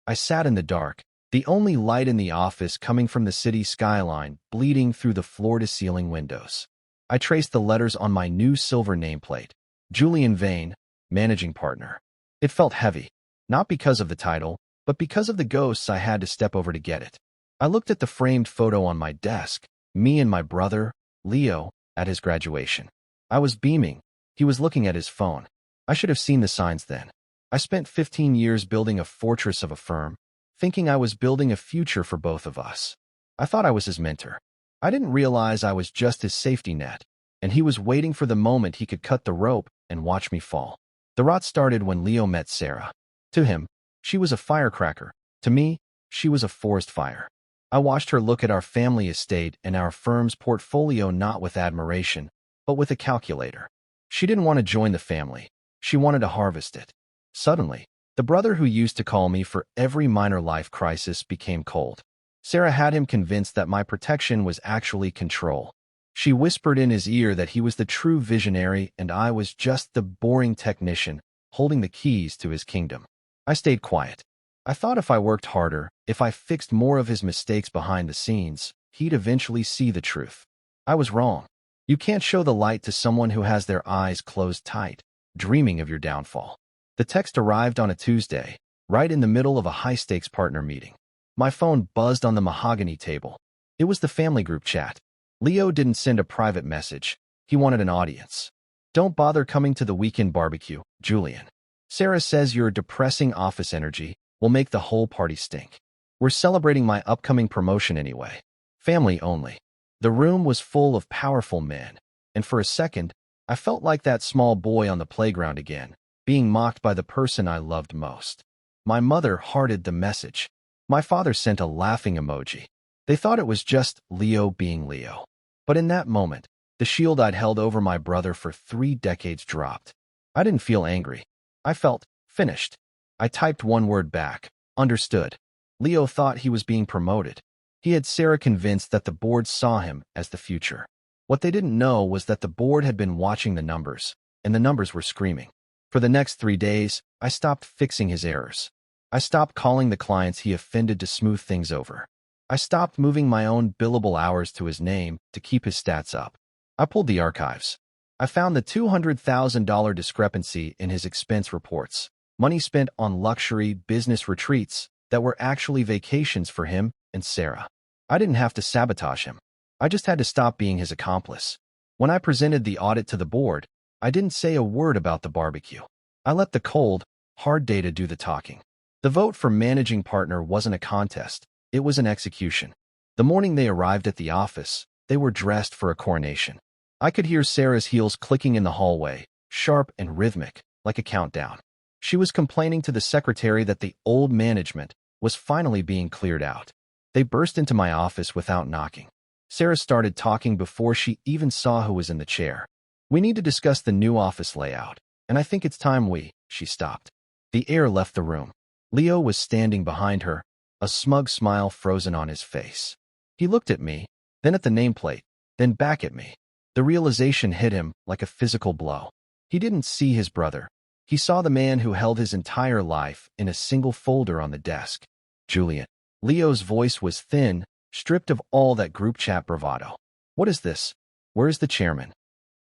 I sat in the dark, the only light in the office coming from the city skyline, bleeding through the floor-to-ceiling windows. I traced the letters on my new silver nameplate. Julian Vane, managing partner. It felt heavy, not because of the title, but because of the ghosts I had to step over to get it. I looked at the framed photo on my desk, me and my brother, Leo, at his graduation. I was beaming. He was looking at his phone. I should have seen the signs then. I spent 15 years building a fortress of a firm, thinking I was building a future for both of us. I thought I was his mentor. I didn't realize I was just his safety net, and he was waiting for the moment he could cut the rope and watch me fall. The rot started when Leo met Sarah. To him, she was a firecracker. To me, she was a forest fire. I watched her look at our family estate and our firm's portfolio not with admiration, but with a calculator. She didn't want to join the family. She wanted to harvest it. Suddenly, the brother who used to call me for every minor life crisis became cold. Sarah had him convinced that my protection was actually control. She whispered in his ear that he was the true visionary and I was just the boring technician holding the keys to his kingdom. I stayed quiet. I thought if I worked harder, if I fixed more of his mistakes behind the scenes, he'd eventually see the truth. I was wrong. You can't show the light to someone who has their eyes closed tight, dreaming of your downfall. The text arrived on a Tuesday, right in the middle of a high-stakes partner meeting. My phone buzzed on the mahogany table. It was the family group chat. Leo didn't send a private message. He wanted an audience. Don't bother coming to the weekend barbecue, Julian. Sarah says your depressing office energy will make the whole party stink. We're celebrating my upcoming promotion anyway. Family only. The room was full of powerful men, and for a second, I felt like that small boy on the playground again, being mocked by the person I loved most. My mother hearted the message. My father sent a laughing emoji. They thought it was just Leo being Leo. But in that moment, the shield I'd held over my brother for 3 decades dropped. I didn't feel angry. I felt finished. I typed one word back. Understood. Leo thought he was being promoted. He had Sarah convinced that the board saw him as the future. What they didn't know was that the board had been watching the numbers, and the numbers were screaming. For the next 3 days, I stopped fixing his errors. I stopped calling the clients he offended to smooth things over. I stopped moving my own billable hours to his name to keep his stats up. I pulled the archives. I found the $200,000 discrepancy in his expense reports, money spent on luxury business retreats that were actually vacations for him and Sarah. I didn't have to sabotage him. I just had to stop being his accomplice. When I presented the audit to the board, I didn't say a word about the barbecue. I let the cold, hard data do the talking. The vote for managing partner wasn't a contest. It was an execution. The morning they arrived at the office, they were dressed for a coronation. I could hear Sarah's heels clicking in the hallway, sharp and rhythmic, like a countdown. She was complaining to the secretary that the old management was finally being cleared out. They burst into my office without knocking. Sarah started talking before she even saw who was in the chair. We need to discuss the new office layout, and I think it's time she stopped. The air left the room. Leo was standing behind her, a smug smile frozen on his face. He looked at me, then at the nameplate, then back at me. The realization hit him like a physical blow. He didn't see his brother. He saw the man who held his entire life in a single folder on the desk. Julian. Leo's voice was thin, stripped of all that group chat bravado. What is this? Where is the chairman?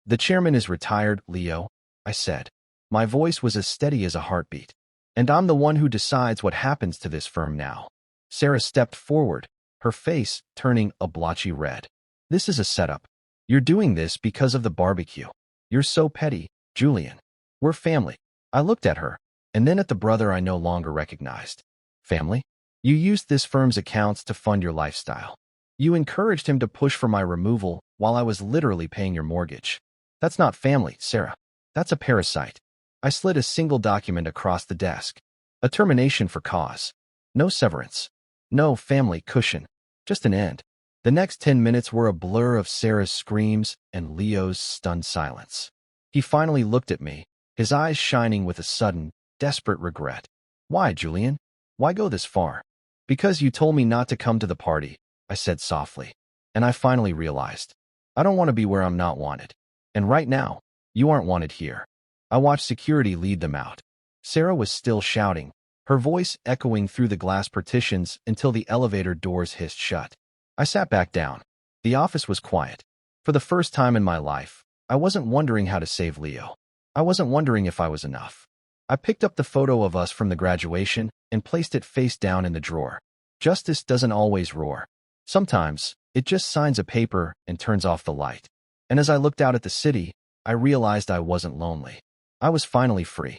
The chairman is retired, Leo, I said. My voice was as steady as a heartbeat. And I'm the one who decides what happens to this firm now. Sarah stepped forward, her face turning a blotchy red. This is a setup. You're doing this because of the barbecue. You're so petty, Julian. We're family. I looked at her, and then at the brother I no longer recognized. Family? You used this firm's accounts to fund your lifestyle. You encouraged him to push for my removal while I was literally paying your mortgage. That's not family, Sarah. That's a parasite. I slid a single document across the desk. A termination for cause. No severance. No family cushion. Just an end. The next 10 minutes were a blur of Sarah's screams and Leo's stunned silence. He finally looked at me, his eyes shining with a sudden, desperate regret. Why, Julian? Why go this far? Because you told me not to come to the party, I said softly. And I finally realized. I don't want to be where I'm not wanted. And right now, you aren't wanted here. I watched security lead them out. Sarah was still shouting, her voice echoing through the glass partitions until the elevator doors hissed shut. I sat back down. The office was quiet. For the first time in my life, I wasn't wondering how to save Leo. I wasn't wondering if I was enough. I picked up the photo of us from the graduation and placed it face down in the drawer. Justice doesn't always roar. Sometimes, it just signs a paper and turns off the light. And as I looked out at the city, I realized I wasn't lonely. I was finally free.